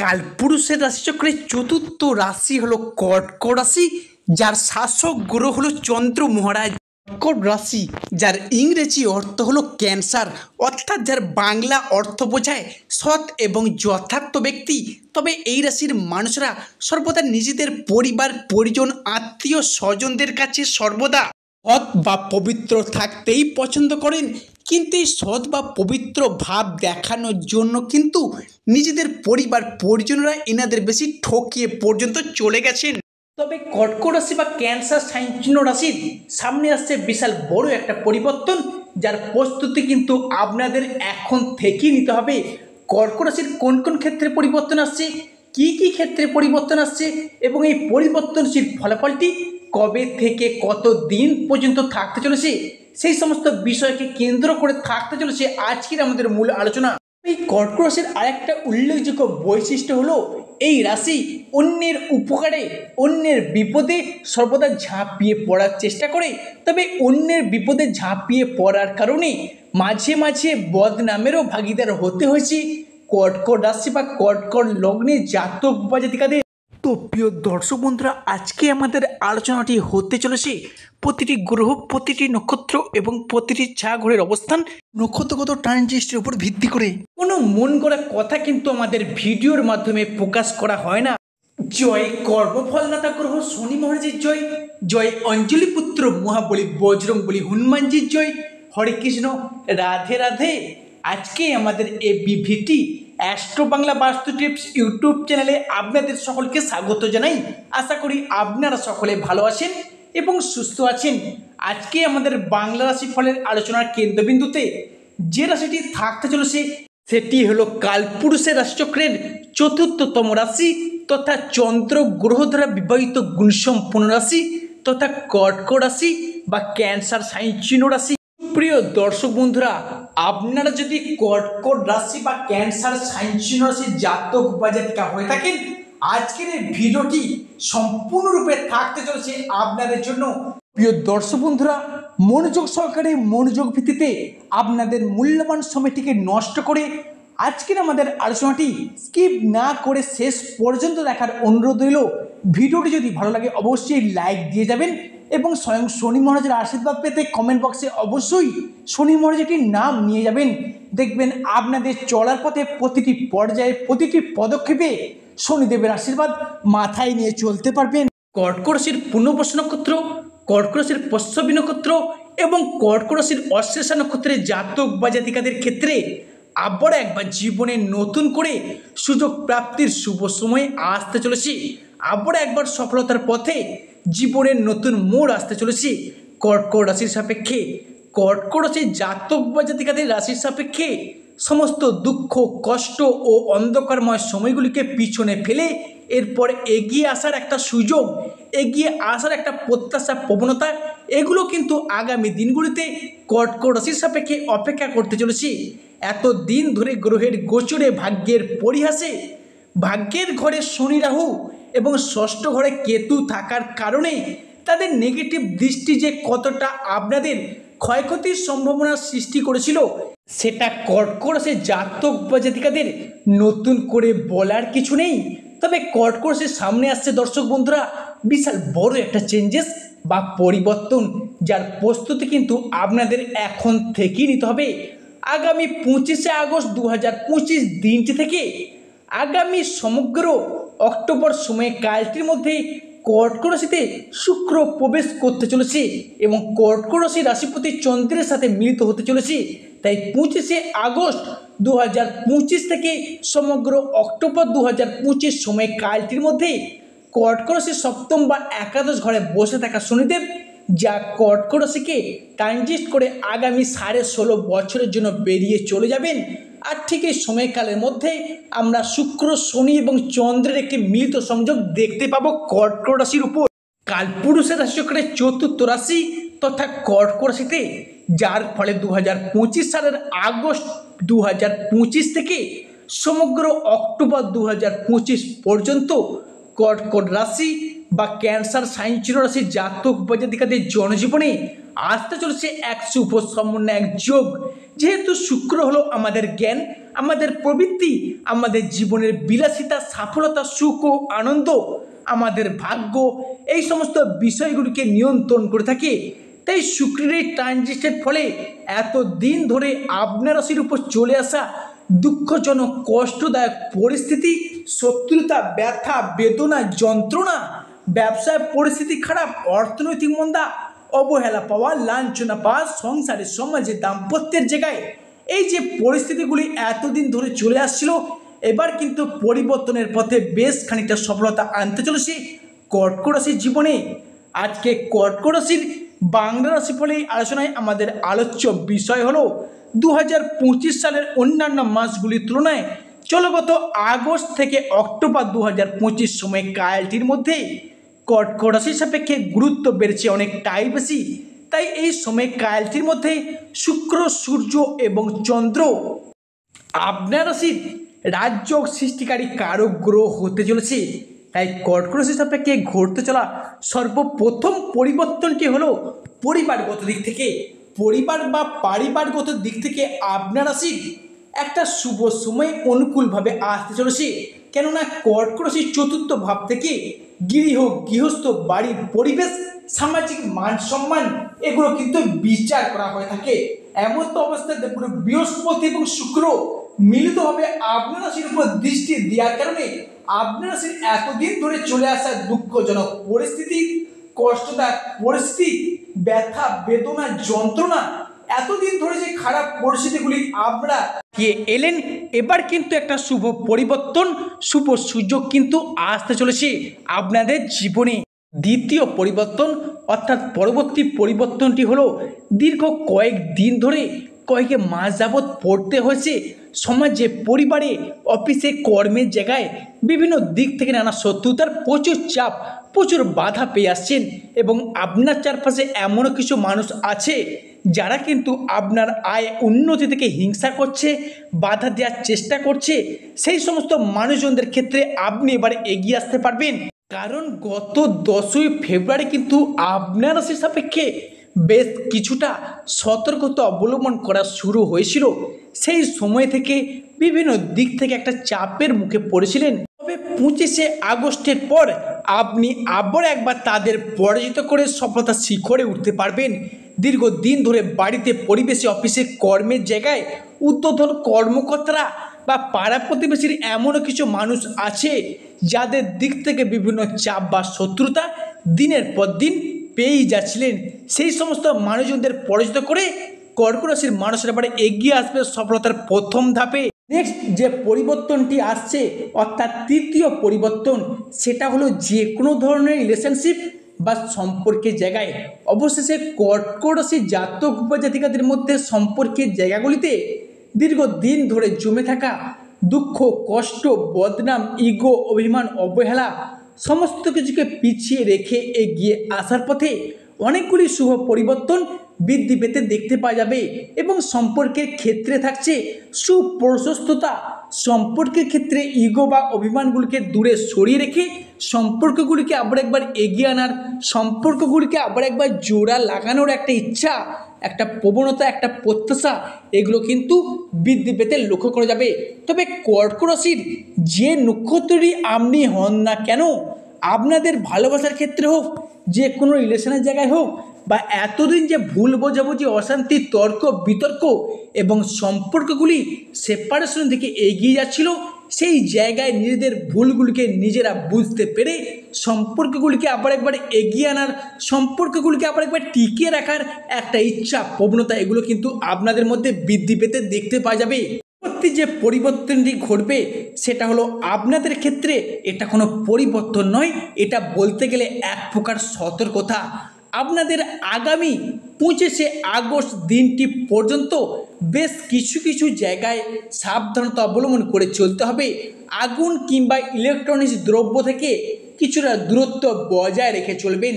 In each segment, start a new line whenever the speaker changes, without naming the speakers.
কালপুরুষের রাশিচক্রের চতুর্থ রাশি হলো কর্কট রাশি, যার শাসক গ্রহ হলো চন্দ্র মহারাজ। কর্কট রাশি যার ইংরেজি অর্থ হলো ক্যান্সার, অর্থাৎ যার বাংলা অর্থ বোঝায় সৎ এবং যথার্থ ব্যক্তি। তবে এই রাশির মানুষরা সর্বদা নিজেদের পরিবার পরিজন আত্মীয় স্বজনদের কাছে সর্বদা সৎ বা পবিত্র থাকতেই পছন্দ করেন, কিন্তু এই সৎ বা পবিত্র ভাব দেখানোর জন্য কিন্তু নিজেদের পরিবার পরিজনরা এনাদের বেশি ঠকিয়ে পর্যন্ত চলে গেছেন। তবে কর্কট রাশি বা ক্যান্সার সাইন চিহ্ন রাশির সামনে আসছে বিশাল বড় একটা পরিবর্তন, যার প্রস্তুতি কিন্তু আপনাদের এখন থেকেই নিতে হবে। কর্কট রাশির কোন কোন ক্ষেত্রে পরিবর্তন আসছে, কি কি ক্ষেত্রে পরিবর্তন আসছে এবং এই পরিবর্তনশীল ফলাফলটি কবে থেকে কত দিন পর্যন্ত থাকতে চলেছে, সেই সমস্ত বিষয়কে কেন্দ্র করে থাকতে চলেছে আজকের আমাদের মূল আলোচনা। এই কর্কট রাশির আরেকটা উল্লেখযোগ্য বৈশিষ্ট্য হলো এই রাশি অন্যের উপকারে অন্যের বিপদে সর্বদা ঝাঁপিয়ে পড়ার চেষ্টা করে। তবে অন্যের বিপদে ঝাঁপিয়ে পড়ার কারণে মাঝে মাঝে বদনামেরও ভাগিদার হতে হয়েছে কর্কট রাশি বা কর্কট লগ্নে জাতক বা জাতিকাদের। তো প্রিয় দর্শক বন্ধুরা, আজকে আমাদের আলোচনাটি হতে চলেছে প্রতিটি গ্রহ, প্রতিটি নক্ষত্র এবং প্রতিটি ঘরের অবস্থান নক্ষত্রগত ট্রানজিস্টের উপর ভিত্তি করে। কোনো মন গড়া কথা কিন্তু আমাদের ভিডিওর মাধ্যমে প্রকাশ করা হয় না। জয় কর্মফলদাতা গ্রহ শনি মহারাজের জয়, জয় অঞ্জলি পুত্র মহাবলী বজরংবলী হনুমানজির জয়। হরে কৃষ্ণ, রাধে রাধে। আজকে আমাদের এই বিভিটি অ্যাস্ট্রো বাংলা বাস্তু টিপস ইউটিউব চ্যানেলে আপনাদের সকলকে স্বাগত জানাই। আশা করি আপনারা সকলে ভালো আছেন এবং সুস্থ আছেন। আজকে আমাদের বাংলা রাশি ফলের আলোচনার কেন্দ্রবিন্দুতে যে রাশিটি থাকতে চলেছে সেটি হলো কালপুরুষের রাশিচক্রের চতুর্থতম রাশি তথা চন্দ্র গ্রহ দ্বারা বিবাহিত গুণসম্পন্ন রাশি তথা কর্কট রাশি বা ক্যান্সার সাইন চিহ্ন রাশি। প্রিয় দর্শক বন্ধুরা, আপনারা যদি কর্কট রাশি বা ক্যান্সার সাইন চিহ্ন রাশির জাতক বা জাতিকা হয়ে থাকেন, আজকের এই ভিডিওটি সম্পূর্ণরূপে থাকতে চলেছে আপনাদের জন্য। প্রিয় দর্শক বন্ধুরা, মনোযোগ সহকারে মনোযোগ ভিত্তিতে আপনাদের মূল্যবান সময়টিকে নষ্ট করে আজকের আমাদের আলোচনাটি স্কিপ না করে শেষ পর্যন্ত দেখার অনুরোধ রইল। ভিডিওটি যদি ভালো লাগে অবশ্যই লাইক দিয়ে যাবেন এবং স্বয়ং শনি মহারাজের আশীর্বাদ পেতে কমেন্ট বক্সে অবশ্যই শনি মহারাজটির নাম নিয়ে যাবেন। দেখবেন আপনাদের চলার পথে প্রতিটি পর্যায়ে প্রতিটি পদক্ষেপে শনিদেবের আশীর্বাদ মাথায় নিয়ে চলতে পারবেন। কর্কট রাশির পুনর্বসু নক্ষত্র, কর্কট রাশির পশ্চমী নক্ষত্র এবং কর্কট রাশির অশ্লেষা নক্ষত্রের জাতক বা জাতিকাদের ক্ষেত্রে আবার একবার জীবনে নতুন করে সুযোগ প্রাপ্তির শুভ সময় আসতে চলেছে। আবার একবার সফলতার পথে জীবনের নতুন মোড় আসতে চলেছে কর্কট রাশির সাপেক্ষে। কর্কট রাশির জাতক বা জাতিকাদের রাশির সাপেক্ষে সমস্ত দুঃখ কষ্ট ও অন্ধকারময় সময়গুলিকে পিছনে ফেলে এরপর এগিয়ে আসার একটা সুযোগ, এগিয়ে আসার একটা প্রত্যাশা প্রবণতা, এগুলো কিন্তু আগামী দিনগুলিতে কর্কট রাশির সাপেক্ষে অপেক্ষা করতে চলেছে। এত দিন ধরে গ্রহের গোচরে ভাগ্যের পরিহাসে ভাগ্যের ঘরে শনি রাহু এবং ষষ্ঠ ঘরে কেতু থাকার কারণে তাদের নেগেটিভ দৃষ্টি যে কতটা আপনাদের ক্ষয়ক্ষতির সম্ভাবনা সৃষ্টি করেছিল সেটা কর্কট রাশির জাতক বা জাতিকাদের নতুন করে বলার কিছু নেই। তবে কর্কট রাশির সামনে আসছে দর্শক বন্ধুরা বিশাল বড় একটা চেঞ্জেস বা পরিবর্তন, যার প্রস্তুতি কিন্তু আপনাদের এখন থেকেই নিতে হবে। আগামী 25শে আগস্ট 2025 দিনটি থেকে আগামী সমগ্র অক্টোবর সময়কালটির মধ্যে কর্কট রাশিতে শুক্র প্রবেশ করতে চলেছে এবং কর্কট রাশির রাশিপতি চন্দ্রের সাথে মিলিত হতে চলেছে। তাই 25শে আগস্ট 2025 থেকে সমগ্র অক্টোবর 2025 সময়কালটির মধ্যে কর্কট রাশির সপ্তম বা একাদশ ঘরে বসে থাকা শনিদেব যা কর্কট রাশিকে ট্রানজিট করে আগামী 16.5 বছরের জন্য বেরিয়ে চলে যাবেন। আর ঠিক এই সময়কালের মধ্যে আমরা শুক্র শনি এবং চন্দ্রের একটি মিলিত সংযোগ দেখতে পাবো কর্কট রাশির উপর। কালপুরুষের রাশিচক্রের চতুর্থ রাশি তথা কর্কট রাশিতে, যার ফলে 2025 সালের আগস্ট 2025 থেকে সমগ্র অক্টোবর 2025 পর্যন্ত কর্কট রাশি বা ক্যান্সার সাইন চিহ্ন রাশির জাতক বা জাতিকাদের জনজীবনে আসতে চলেছে এক শুভ সমন্বয়, এক যোগ। যেহেতু শুক্র হলো আমাদের জ্ঞান, আমাদের প্রবৃত্তি, আমাদের জীবনের বিলাসিতা, সফলতা, সুখ ও আনন্দ, আমাদের ভাগ্য, এই সমস্ত বিষয়গুলিকে নিয়ন্ত্রণ করে থাকে। তাই শুক্রের এই ট্রানজিটের ফলে এতদিন ধরে আপনার রাশির উপর চলে আসা দুঃখজনক কষ্টদায়ক পরিস্থিতি, শত্রুতা, ব্যথা, বেদনা, যন্ত্রণা, ব্যবসায় পরিস্থিতি খারাপ, অর্থনৈতিক মন্দা, অবহেলা পাওয়া, লাঞ্ছনা পাওয়া, সংসারে, সমাজে, দাম্পত্যের জায়গায় এই যে পরিস্থিতিগুলি এতদিন ধরে চলে আসছিল, এবার কিন্তু পরিবর্তনের পথে বেশ খানিকটা সফলতা আনতে চলেছে কর্কট রাশির জীবনে। আজকে কর্কট রাশির বাংলা রাশিফলে আলোচনায় আমাদের আলোচ্য বিষয় হলো 2025 সালের অন্যান্য মাসগুলির তুলনায় চলগত আগস্ট থেকে অক্টোবর 2025 সময় কালটির মধ্যে কর্কট রাশির সাপেক্ষে গুরুত্ব বেড়েছে অনেকটাই বেশি। তাই এই সময় কালটির মধ্যে শুক্র, সূর্য এবং চন্দ্র আপনার রাশির রাজযোগ সৃষ্টিকারী কারক গ্রহ হতে চলেছে। তাই কর্কট রাশির সাপেক্ষে ঘটতে চলা সর্বপ্রথম পরিবর্তনটি হলো পরিবারগত দিক থেকে, পরিবার বা পারিবারগত দিক থেকে আপনার রাশির একটা শুভ সময় অনুকূলভাবে আসতে চলেছে। কেননা কর্কট রাশির চতুর্থ ভাব থেকে গৃহ, গৃহস্থ, বাড়ির পরিবেশ, সামাজিক মান সম্মান এগুলো কিন্তু বিচার করা হয়ে থাকে। এমন তো অবস্থায় দেখুন বৃহস্পতি এবং শুক্র মিলিতভাবে আপনার রাশির উপর দৃষ্টি দেওয়ার কারণে আপনার রাশির এতদিন ধরে চলে আসা দুঃখজনক পরিস্থিতি, কষ্টদায়ক পরিস্থিতি, ব্যথা, বেদনা, যন্ত্রণা, এতদিন ধরে যে খারাপ পরিস্থিতিগুলি আপনারা এলেন, এবার কিন্তু একটা শুভ পরিবর্তন, শুভ সুযোগ কিন্তু আসতে চলেছে আপনাদের জীবনে। দ্বিতীয় পরিবর্তন অর্থাৎ পরবর্তী পরিবর্তনটি হলো দীর্ঘ কয়েক দিন ধরে, কয়েক মাস যাবৎ পড়তে হয়েছে সমাজে, পরিবারে, অফিসে, কর্মের জায়গায় বিভিন্ন দিক থেকে নানা শত্রুতার প্রচুর চাপ, প্রচুর বাধা পেয়ে আসছেন। এবং আপনার চারপাশে এমনও কিছু মানুষ আছে যারা কিন্তু আপনার আয় উন্নতি থেকে হিংসা করছে, বাধা দেওয়ার চেষ্টা করছে। সেই সমস্ত মানুষজনদের ক্ষেত্রে আপনি এবার এগিয়ে আসতে পারবেন। কারণ গত 10ই ফেব্রুয়ারি কিন্তু আপনার রাশির সাপেক্ষে বেশ কিছুটা সতর্কতা অবলম্বন করা শুরু হয়েছিল। সেই সময় থেকে বিভিন্ন দিক থেকে একটা চাপের মুখে পড়েছিলেন। তবে 25শে আগস্টের পর আপনি আবার একবার তাদের পরাজিত করে সফলতার শিখরে উঠতে পারবেন। দীর্ঘদিন ধরে বাড়িতে, পরিবেশে, অফিসে, কর্মের জায়গায় ঊর্ধ্বতন কর্মকর্তারা বা পাড়া প্রতিবেশীর এমনও কিছু মানুষ আছে যাদের দিক থেকে বিভিন্ন চাপ বা শত্রুতা দিনের পর দিন পেয়েই যাচ্ছিলেন। সেই সমস্ত মানুষজনদের পরাজিত করে কর্কট রাশির মানুষেরা এবারে এগিয়ে আসবে সফলতার প্রথম ধাপে। নেক্সট যে পরিবর্তনটি আসছে অর্থাৎ তৃতীয় পরিবর্তন, সেটা হলো যে কোনো ধরনের রিলেশনশিপ বা সম্পর্কের জায়গায়। অবশেষে কর্কট রাশির জাতক বা জাতিকাদের মধ্যে সম্পর্কের জায়গাগুলিতে দীর্ঘদিন ধরে জমে থাকা দুঃখ, কষ্ট, বদনাম, ইগো, অভিমান, অবহেলা সমস্ত কিছুকে পিছিয়ে রেখে এগিয়ে আসার পথে অনেকগুলি শুভ পরিবর্তন বৃদ্ধি পেতে দেখতে পাওয়া যাবে। এবং সম্পর্কের ক্ষেত্রে থাকছে সুপ্রশস্ততা। সম্পর্কের ক্ষেত্রে ইগো বা অভিমানগুলিকে দূরে সরিয়ে রেখে সম্পর্কগুলিকে আবার একবার এগিয়ে আনার, সম্পর্কগুলিকে আবার একবার জোড়া লাগানোর একটা ইচ্ছা, একটা প্রবণতা, একটা প্রত্যাশা, এগুলো কিন্তু বৃদ্ধি পেতে লক্ষ্য করা যাবে। তবে কর্কট রাশির যে নক্ষত্রই আপনি হন না কেন, আপনাদের ভালোবাসার ক্ষেত্রে হোক, যে কোনো রিলেশনের জায়গায় হোক, বা এতদিন যে ভুল বোঝাবুঝি, অশান্তি, তর্ক বিতর্ক এবং সম্পর্কগুলি সেপারেশন থেকে এগিয়ে যাচ্ছিল, সেই জায়গায় নিজেদের ভুলগুলিকে নিজেরা বুঝতে পেরে সম্পর্কগুলিকে আবার একবার এগিয়ে আনার, সম্পর্কগুলিকে আবার একবার টিকিয়ে রাখার একটা ইচ্ছা, প্রবণতা, এগুলো কিন্তু আপনাদের মধ্যে বৃদ্ধি পেতে দেখতে পাওয়া যাবে। পরবর্তী যে পরিবর্তনটি ঘটবে সেটা হলো আপনাদের ক্ষেত্রে এটা কোনো পরিবর্তন নয়, এটা বলতে গেলে এক প্রকার সতর্কতা। আপনাদের আগামী 25শে আগস্ট দিনটি পর্যন্ত বেশ কিছু কিছু জায়গায় সাবধানতা অবলম্বন করে চলতে হবে। আগুন কিংবা ইলেকট্রনিক্স দ্রব্য থেকে কিছুটা দূরত্ব বজায় রেখে চলবেন।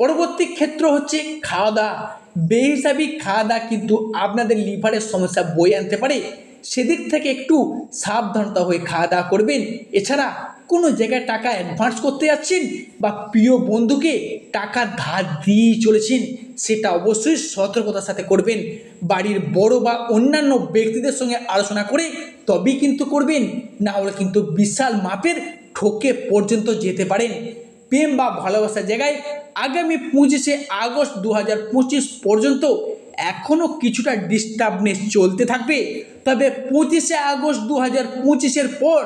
পরবর্তী ক্ষেত্র হচ্ছে খাওয়া দাওয়া। বেহিসাবি খাওয়া দাওয়া কিন্তু আপনাদের লিভারের সমস্যা বয়ে আনতে পারে, সেদিক থেকে একটু সাবধানতা হয়ে খাওয়া দাওয়া করবেন। এছাড়া কোনো জায়গায় টাকা অ্যাডভান্স করতে যাচ্ছেন বা প্রিয় বন্ধুকে টাকা ধার দিয়ে চলেছেন, সেটা অবশ্যই সতর্কতার সাথে করবেন। বাড়ির বড় বা অন্যান্য ব্যক্তিদের সঙ্গে আলোচনা করে তবেই কিন্তু করবেন, না হলে কিন্তু বিশাল মাপের ঠকে পর্যন্ত যেতে পারেন। প্রেম বা ভালোবাসার জায়গায় আগামী 25শে আগস্ট 2025 পর্যন্ত এখনও কিছুটা ডিস্টার্বনেস চলতে থাকবে। তবে 25শে আগস্ট 2025-এর পর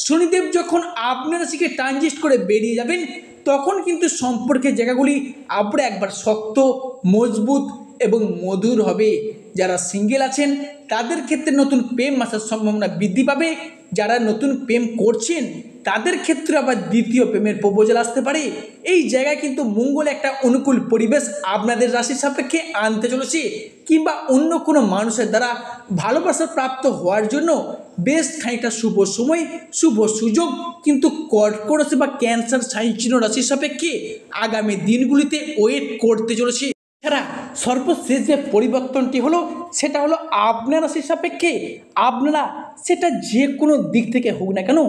শনিদেব যখন আপনার রাশিকে ট্রানজিট করে বেরিয়ে যাবেন, তখন কিন্তু সম্পর্কের জায়গাগুলি আবার একবার শক্ত, মজবুত এবং মধুর হবে। যারা সিঙ্গেল আছেন তাদের ক্ষেত্রে নতুন প্রেম আসার সম্ভাবনা বৃদ্ধি পাবে। যারা নতুন প্রেম করছেন তাদের ক্ষেত্রে আবার দ্বিতীয় প্রেমের প্রপোজাল আসতে পারে। এই জায়গায় কিন্তু মঙ্গল একটা অনুকূল পরিবেশ আপনাদের রাশির সাপেক্ষে আনতে চলেছে, কিংবা অন্য কোনো মানুষের দ্বারা ভালোবাসা প্রাপ্ত হওয়ার জন্য বেশ খানিকটা শুভ সময়, শুভ সুযোগ কিন্তু কর্কট রাশি বা ক্যান্সার সাইন চিহ্ন রাশির সাপেক্ষে আগামী দিনগুলিতে ওয়েট করতে চলেছে। এছাড়া সর্বশেষ যে পরিবর্তনটি হলো সেটা হলো আপনার রাশির সাপেক্ষে আপনারা সেটা যে কোনো দিক থেকে হোক না কেন,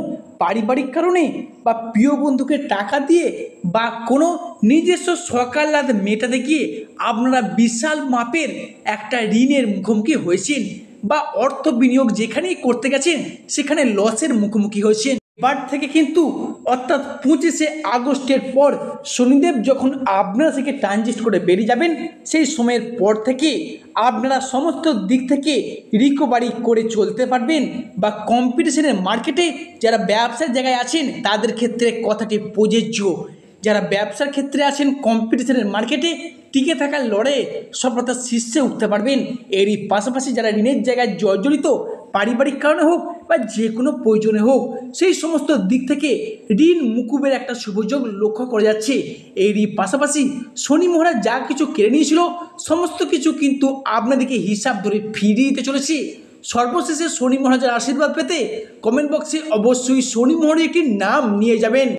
পারিবারিক কারণে বা প্রিয় বন্ধুকে টাকা দিয়ে বা কোনো নিজস্ব সকালাত মেটাতে গিয়ে আপনারা বিশাল মাপের একটা ঋণের মুখোমুখি হয়েছেন, বা অর্থ বিনিয়োগ যেখানেই করতে গেছেন সেখানে লসের মুখোমুখি হয়েছেন। এবার থেকে কিন্তু অর্থাৎ 25শে আগস্টের পর শনিদেব যখন আপনারা থেকে ট্রানজিট করে বেরিয়ে যাবেন, সেই সময়ের পর থেকে আপনারা সমস্ত দিক থেকে রিকভারি করে চলতে পারবেন। বা কম্পিটিশনের মার্কেটে যারা ব্যবসার জায়গায় আছেন তাদের ক্ষেত্রে কথাটি প্রযোজ্য। যারা ব্যবসার ক্ষেত্রে আছেন কম্পিটিশনের মার্কেটে টিকে থাকার লড়াইয়ে সফলতার শীর্ষে উঠতে পারবেন। এরই পাশাপাশি যারা ঋণের জায়গায় জর্জরিত, পারিবারিক কারণে হোক বা যে কোনো প্রয়োজনে হোক, সেই সমস্ত দিক থেকে ঋণ মুকুবের একটা সুযোগ লক্ষ্য করা যাচ্ছে। এরই পাশাপাশি শনি মহারাজ যা কিছু কেড়ে নিয়েছিল সমস্ত কিছু কিন্তু আপনাদেরকে হিসাব ধরে ফিরিয়ে দিতে চলেছে। সর্বশেষে শনি মহারাজের আশীর্বাদ পেতে কমেন্ট বক্সে অবশ্যই শনি মহারাজের একটি নাম নিয়ে যাবেন।